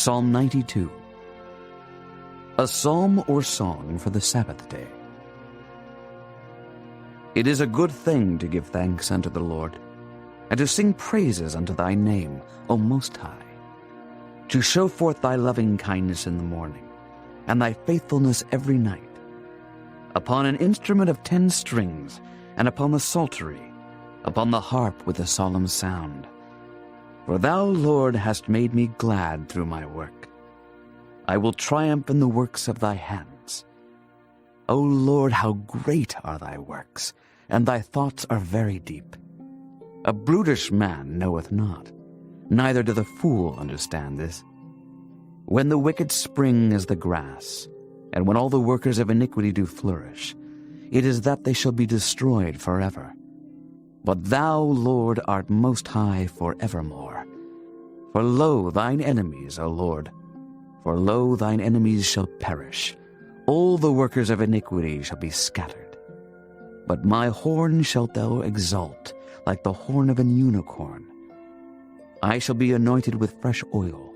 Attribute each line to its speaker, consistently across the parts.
Speaker 1: Psalm 92. A psalm or song for the Sabbath day. It is a good thing to give thanks unto the Lord, and to sing praises unto thy name, O Most High, to show forth thy loving kindness in the morning, and thy faithfulness every night, upon an instrument of 10 strings, and upon the psaltery, upon the harp with a solemn sound. For thou, Lord, hast made me glad through my work. I will triumph in the works of thy hands. O Lord, how great are thy works, and thy thoughts are very deep. A brutish man knoweth not, neither doth a fool understand this. When the wicked spring as the grass, and when all the workers of iniquity do flourish, it is that they shall be destroyed forever. But thou, Lord, art most high for evermore. For lo, thine enemies, O Lord, for lo, thine enemies shall perish. All the workers of iniquity shall be scattered. But my horn shalt thou exalt, like the horn of an unicorn. I shall be anointed with fresh oil.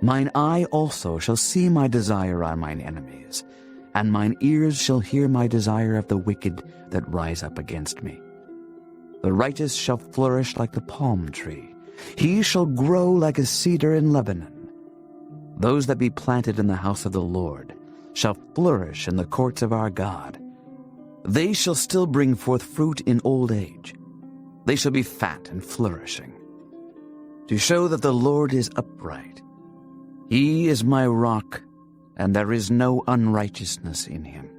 Speaker 1: Mine eye also shall see my desire on mine enemies, and mine ears shall hear my desire of the wicked that rise up against me. The righteous shall flourish like the palm tree. He shall grow like a cedar in Lebanon. Those that be planted in the house of the Lord shall flourish in the courts of our God. They shall still bring forth fruit in old age. They shall be fat and flourishing, to show that the Lord is upright. He is my rock, and there is no unrighteousness in him.